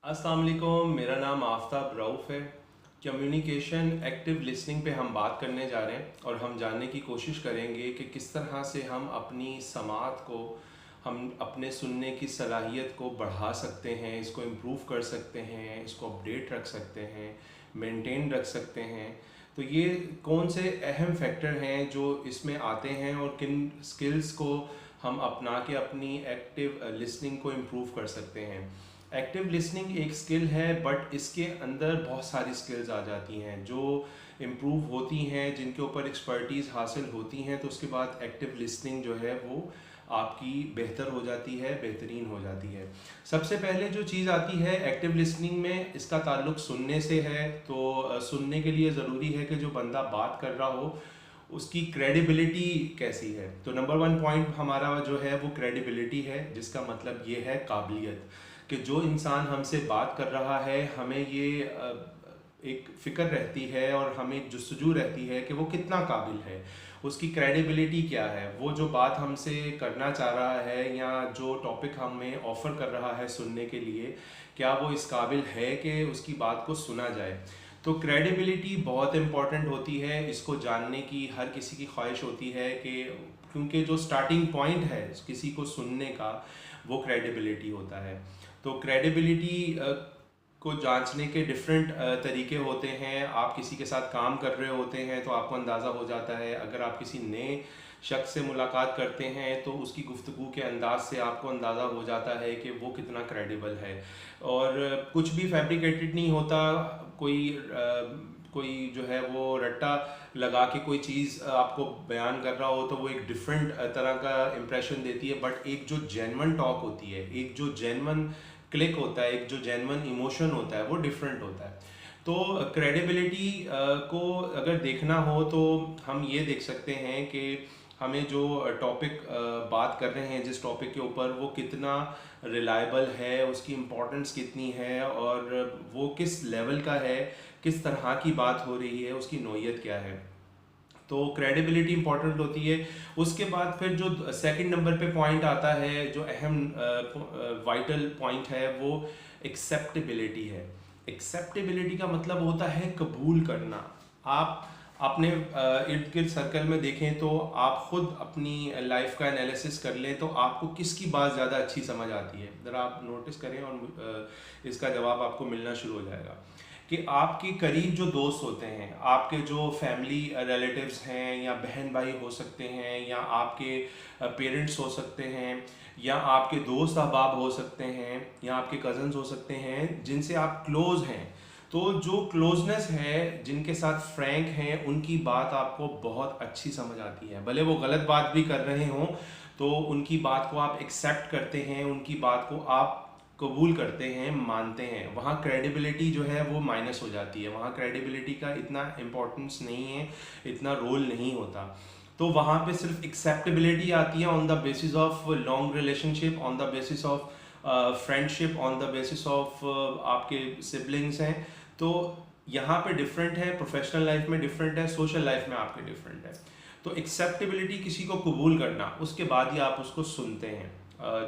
अस्सलाम वालेकुम, मेरा नाम आफ्ताब रऊफ़ है। कम्युनिकेशन एक्टिव लिसनिंग पे हम बात करने जा रहे हैं और हम जानने की कोशिश करेंगे कि किस तरह से हम अपनी समात को, हम अपने सुनने की सलाहियत को बढ़ा सकते हैं, इसको इम्प्रूव कर सकते हैं, इसको अपडेट रख सकते हैं, मेंटेन रख सकते हैं। तो ये कौन से अहम फैक्टर हैं जो इसमें आते हैं और किन स्किल्स को हम अपना के अपनी एक्टिव लिसनिंग को इम्प्रूव कर सकते हैं। एक्टिव लिसनिंग एक स्किल है, बट इसके अंदर बहुत सारी स्किल्स आ जाती हैं जो इम्प्रूव होती हैं, जिनके ऊपर एक्सपर्टीज़ हासिल होती हैं। तो उसके बाद एक्टिव लिसनिंग जो है वो आपकी बेहतर हो जाती है, बेहतरीन हो जाती है। सबसे पहले जो चीज़ आती है एक्टिव लिसनिंग में, इसका ताल्लुक सुनने से है। तो सुनने के लिए ज़रूरी है कि जो बंदा बात कर रहा हो उसकी क्रेडिबिलिटी कैसी है। तो नंबर वन पॉइंट हमारा जो है वो क्रेडिबिलिटी है, जिसका मतलब ये है काबिलियत, कि जो इंसान हमसे बात कर रहा है हमें ये एक फ़िक्र रहती है और हमें जुस्तजू रहती है कि वो कितना काबिल है, उसकी क्रेडिबिलिटी क्या है, वो जो बात हमसे करना चाह रहा है या जो टॉपिक हमें ऑफ़र कर रहा है सुनने के लिए, क्या वो इस काबिल है कि उसकी बात को सुना जाए। तो क्रेडिबिलिटी बहुत इम्पॉर्टेंट होती है, इसको जानने की हर किसी की ख्वाहिश होती है कि क्योंकि जो स्टार्टिंग पॉइंट है किसी को सुनने का वो क्रेडिबिलिटी होता है। तो क्रेडिबिलिटी को जांचने के डिफरेंट तरीके होते हैं। आप किसी के साथ काम कर रहे होते हैं तो आपको अंदाज़ा हो जाता है, अगर आप किसी नए शख्स से मुलाकात करते हैं तो उसकी गुफ्तगू के अंदाज से आपको अंदाज़ा हो जाता है कि वो कितना क्रेडिबल है। और कुछ भी फैब्रिकेटेड नहीं होता, कोई जो है वो रट्टा लगा के कोई चीज़ आपको बयान कर रहा हो तो वो एक डिफरेंट तरह का इम्प्रेशन देती है। बट एक जो जेन्युइन टॉक होती है, एक जो जेन्युइन क्लिक होता है, एक जो जेन्युइन इमोशन होता है, वो डिफरेंट होता है। तो क्रेडिबिलिटी को अगर देखना हो तो हम ये देख सकते हैं कि हमें जो टॉपिक बात कर रहे हैं, जिस टॉपिक के ऊपर, वो कितना रिलायबल है, उसकी इम्पोर्टेंस कितनी है और वो किस लेवल का है, किस तरह की बात हो रही है, उसकी नौइयत क्या है। तो क्रेडिबिलिटी इंपॉर्टेंट होती है। उसके बाद फिर जो सेकंड नंबर पे पॉइंट आता है, जो अहम वाइटल पॉइंट है, वो एक्सेप्टेबिलिटी है। एक्सेप्टेबिलिटी का मतलब होता है कबूल करना। आप अपने इर्द गिर्द सर्कल में देखें तो आप खुद अपनी लाइफ का एनालिसिस कर लें तो आपको किसकी बात ज़्यादा अच्छी समझ आती है। ज़रा आप नोटिस करें और इसका जवाब आपको मिलना शुरू हो जाएगा कि आपके करीब जो दोस्त होते हैं, आपके जो फैमिली रिलेटिव्स हैं, या बहन भाई हो सकते हैं, या आपके पेरेंट्स हो सकते हैं, या आपके दोस्त अहबाब हो सकते हैं, या आपके कज़न्स हो सकते हैं जिनसे आप क्लोज़ हैं। तो जो क्लोजनेस है, जिनके साथ फ्रैंक हैं, उनकी बात आपको बहुत अच्छी समझ आती है। भले वो गलत बात भी कर रहे हों तो उनकी बात को आप एक्सेप्ट करते हैं, उनकी बात को आप कबूल करते हैं, मानते हैं। वहाँ क्रेडिबिलिटी जो है वो माइनस हो जाती है, वहाँ क्रेडिबिलिटी का इतना इम्पोर्टेंस नहीं है, इतना रोल नहीं होता। तो वहाँ पे सिर्फ एक्सेप्टेबिलिटी आती है on the basis of long relationship, on the basis of friendship, on the basis of आपके सिबलिंग्स हैं। तो यहाँ पे डिफरेंट है, प्रोफेशनल लाइफ में डिफरेंट है, सोशल लाइफ में आपके डिफरेंट है। तो एक्सेप्टेबिलिटी किसी को कबूल करना, उसके बाद ही आप उसको सुनते हैं।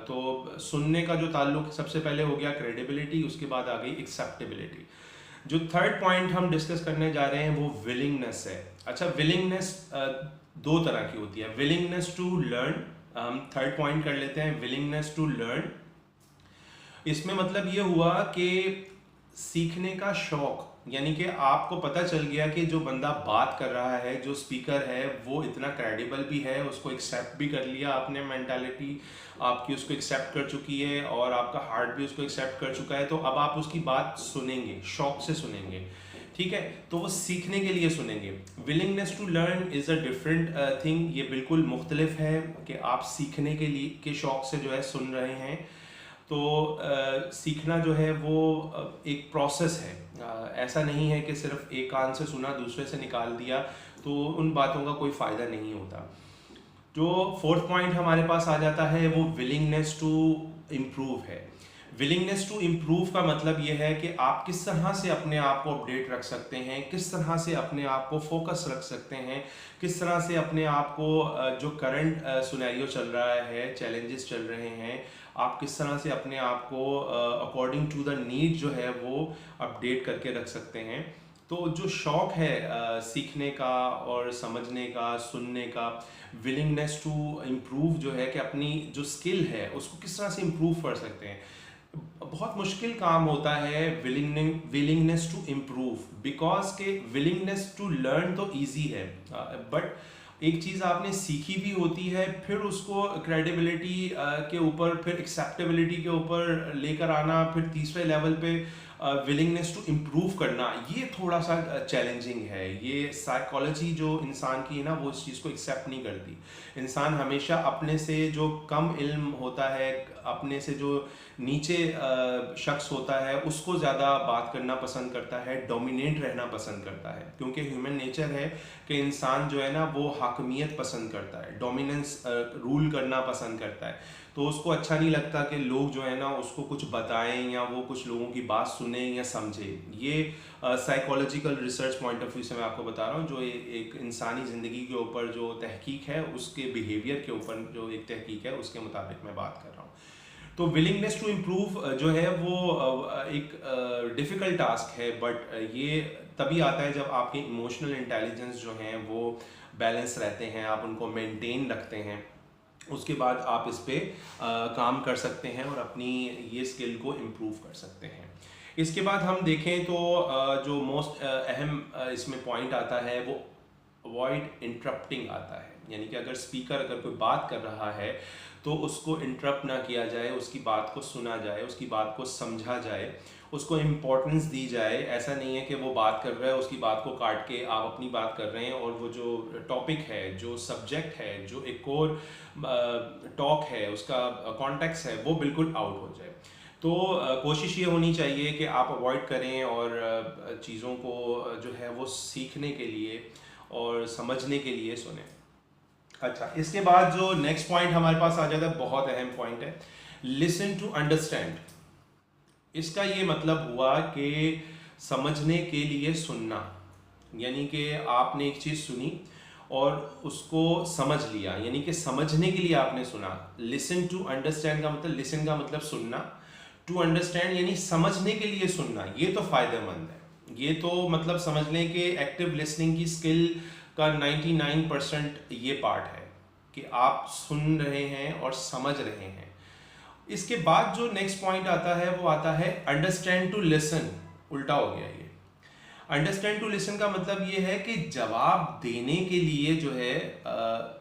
तो सुनने का जो ताल्लुक सबसे पहले हो गया क्रेडिबिलिटी, उसके बाद आ गई एक्सेप्टेबिलिटी। जो थर्ड पॉइंट हम डिस्कस करने जा रहे हैं वो विलिंगनेस है। अच्छा, विलिंगनेस दो तरह की होती है। विलिंगनेस टू लर्न, हम थर्ड पॉइंट कर लेते हैं, विलिंगनेस टू लर्न। इसमें मतलब ये हुआ कि सीखने का शौक, यानी कि आपको पता चल गया कि जो बंदा बात कर रहा है, जो स्पीकर है, वो इतना क्रेडिबल भी है, उसको एक्सेप्ट भी कर लिया आपने, मेंटालिटी आपकी उसको एक्सेप्ट कर चुकी है और आपका हार्ट भी उसको एक्सेप्ट कर चुका है। तो अब आप उसकी बात सुनेंगे, शौक से सुनेंगे, ठीक है। तो वो सीखने के लिए सुनेंगे। Willingness to learn is a different thing. ये बिल्कुल मुख्तलिफ है कि आप सीखने के लिए के शौक से जो है सुन रहे हैं। तो सीखना जो है वो एक प्रोसेस है। ऐसा नहीं है कि सिर्फ एक कान से सुना दूसरे से निकाल दिया, तो उन बातों का कोई फ़ायदा नहीं होता। जो फोर्थ पॉइंट हमारे पास आ जाता है वो विलिंगनेस टू इम्प्रूव है। विलिंगनेस टू इम्प्रूव का मतलब ये है कि आप किस तरह से अपने आप को अपडेट रख सकते हैं, किस तरह से अपने आप को फोकस रख सकते हैं, किस तरह से अपने आप को जो करंट सिनेरियो चल रहा है, चैलेंजेस चल रहे हैं, आप किस तरह से अपने आप को अकॉर्डिंग टू द नीड जो है वो अपडेट करके रख सकते हैं। तो जो शौक़ है सीखने का और समझने का, सुनने का, विलिंगनेस टू इम्प्रूव जो है कि अपनी जो स्किल है उसको किस तरह से इम्प्रूव कर सकते हैं। बहुत मुश्किल काम होता है विलिंगनेस टू इम्प्रूव, बिकॉज के विलिंगनेस टू लर्न तो ईजी है, बट एक चीज़ आपने सीखी भी होती है, फिर उसको क्रेडिबिलिटी के ऊपर, फिर एक्सेप्टेबिलिटी के ऊपर लेकर आना, फिर तीसरे लेवल पे विलिंगनेस टू इम्प्रूव करना, ये थोड़ा सा चैलेंजिंग है। ये साइकोलॉजी जो इंसान की है ना, वो इस चीज़ को एक्सेप्ट नहीं करती। इंसान हमेशा अपने से जो कम इल्म होता है, अपने से जो नीचे शख्स होता है, उसको ज़्यादा बात करना पसंद करता है, डोमिनेट रहना पसंद करता है, क्योंकि ह्यूमन नेचर है कि इंसान जो है ना वो हाकमियत पसंद करता है, डोमिनेंस रूल करना पसंद करता है। तो उसको अच्छा नहीं लगता कि लोग जो है ना उसको कुछ बताएं या वो कुछ लोगों की बात सुने या समझे। ये psychological research point of view से मैं आपको बता रहा हूँ, जो एक इंसानी ज़िंदगी के ऊपर जो तहकीक है, उसके बिहेवियर के ऊपर जो एक तहकीक है, उसके मुताबिक मैं बात कर रहा हूँ। तो विलिंगनेस टू इम्प्रूव जो है वो एक डिफ़िकल्ट टास्क है, बट ये तभी आता है जब आपके इमोशनल इंटेलिजेंस जो हैं वो बैलेंस रहते हैं, आप उनको मेंटेन रखते हैं। उसके बाद आप इस पे काम कर सकते हैं और अपनी ये स्किल को इम्प्रूव कर सकते हैं। इसके बाद हम देखें तो जो मोस्ट अहम इसमें पॉइंट आता है वो अवॉइड इंटरप्टिंग आता है। यानी कि अगर स्पीकर अगर कोई बात कर रहा है तो उसको इंटरप्ट ना किया जाए, उसकी बात को सुना जाए, उसकी बात को समझा जाए, उसको इम्पोर्टेंस दी जाए। ऐसा नहीं है कि वो बात कर रहा है, उसकी बात को काट के आप अपनी बात कर रहे हैं और वो जो टॉपिक है, जो सब्जेक्ट है, जो एक और टॉक है, उसका कॉन्टेक्स्ट है, वो बिल्कुल आउट हो जाए। तो कोशिश ये होनी चाहिए कि आप अवॉइड करें और चीज़ों को जो है वो सीखने के लिए और समझने के लिए सुने। अच्छा, इसके बाद जो नेक्स्ट पॉइंट हमारे पास आ जाता है, बहुत अहम पॉइंट है, लिसन टू अंडरस्टैंड। इसका ये मतलब हुआ कि समझने के लिए सुनना। यानी कि आपने एक चीज़ सुनी और उसको समझ लिया, यानी कि समझने के लिए आपने सुना। लिसन टू अंडरस्टैंड का मतलब, लिसन का मतलब सुनना, टू अंडरस्टैंड यानी समझने के लिए सुनना। ये तो फ़ायदेमंद है। ये तो मतलब समझ लें कि एक्टिव लिसनिंग की स्किल का 99% ये पार्ट है कि आप सुन रहे हैं और समझ रहे हैं। इसके बाद जो नेक्स्ट पॉइंट आता है वो आता है अंडरस्टैंड टू लिसन। उल्टा हो गया ये। अंडरस्टैंड टू लिसन का मतलब ये है कि जवाब देने के लिए जो है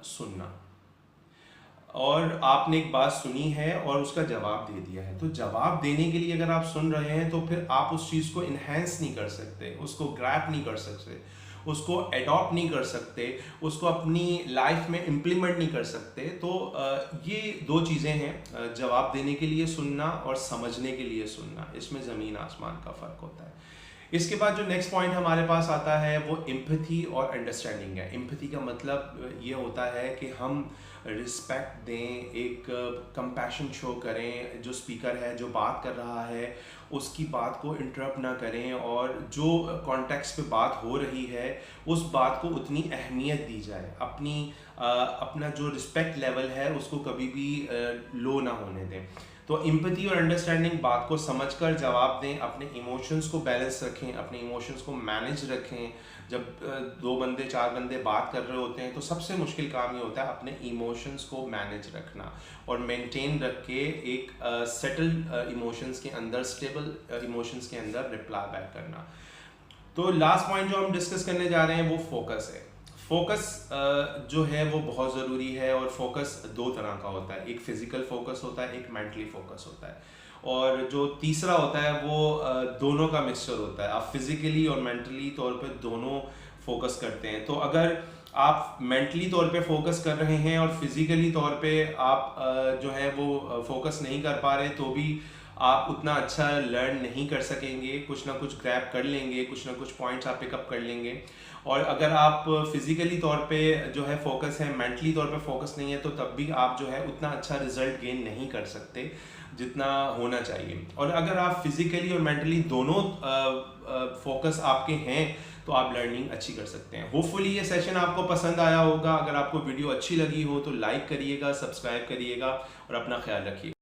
सुनना। और आपने एक बात सुनी है और उसका जवाब दे दिया है, तो जवाब देने के लिए अगर आप सुन रहे हैं तो फिर आप उस चीज़ को इन्हेंस नहीं कर सकते, उसको ग्रैप नहीं कर सकते, उसको एडॉप्ट नहीं कर सकते, उसको अपनी लाइफ में इम्प्लीमेंट नहीं कर सकते। तो ये दो चीज़ें हैं, जवाब देने के लिए सुनना और समझने के लिए सुनना। इसमें ज़मीन आसमान का फ़र्क होता है। इसके बाद जो नेक्स्ट पॉइंट हमारे पास आता है वो एम्पैथी और अंडरस्टैंडिंग है। एम्पैथी का मतलब ये होता है कि हम रिस्पेक्ट दें, एक कंपैशन शो करें, जो स्पीकर है, जो बात कर रहा है, उसकी बात को इंटरप्ट ना करें और जो कॉन्टेक्स्ट पे बात हो रही है उस बात को उतनी अहमियत दी जाए। अपना जो रिस्पेक्ट लेवल है उसको कभी भी लो ना होने दें। तो एम्पैथी और अंडरस्टैंडिंग, बात को समझकर जवाब दें, अपने इमोशंस को बैलेंस रखें, अपने इमोशंस को मैनेज रखें। जब 2 बंदे 4 बंदे बात कर रहे होते हैं तो सबसे मुश्किल काम ये होता है अपने इमोशंस को मैनेज रखना और मेंटेन रख के एक सेटल्ड इमोशंस के अंदर, स्टेबल इमोशंस के अंदर रिप्लाई बैक करना। तो लास्ट पॉइंट जो हम डिस्कस करने जा रहे हैं वो फोकस है। फोकस जो है वो बहुत ज़रूरी है और फोकस 2 तरह का होता है, एक फिज़िकल फोकस होता है, एक मेंटली फोकस होता है, और जो तीसरा होता है वो दोनों का मिक्सचर होता है। आप फिज़िकली और मेंटली तौर पे दोनों फोकस करते हैं। तो अगर आप मेंटली तौर पे फोकस कर रहे हैं और फिज़िकली तौर पे आप जो है वो फोकस नहीं कर पा रहे, तो भी आप उतना अच्छा लर्न नहीं कर सकेंगे। कुछ ना कुछ ग्रैब कर लेंगे, कुछ ना कुछ पॉइंट्स आप पिकअप कर लेंगे। और अगर आप फिज़िकली तौर पे जो है फोकस है, मेंटली तौर पे फोकस नहीं है, तो तब भी आप जो है उतना अच्छा रिजल्ट गेन नहीं कर सकते जितना होना चाहिए। और अगर आप फिज़िकली और मेंटली दोनों फोकस आपके हैं तो आप लर्निंग अच्छी कर सकते हैं। होपफुली ये सेशन आपको पसंद आया होगा। अगर आपको वीडियो अच्छी लगी हो तो लाइक करिएगा, सब्सक्राइब करिएगा और अपना ख्याल रखिएगा।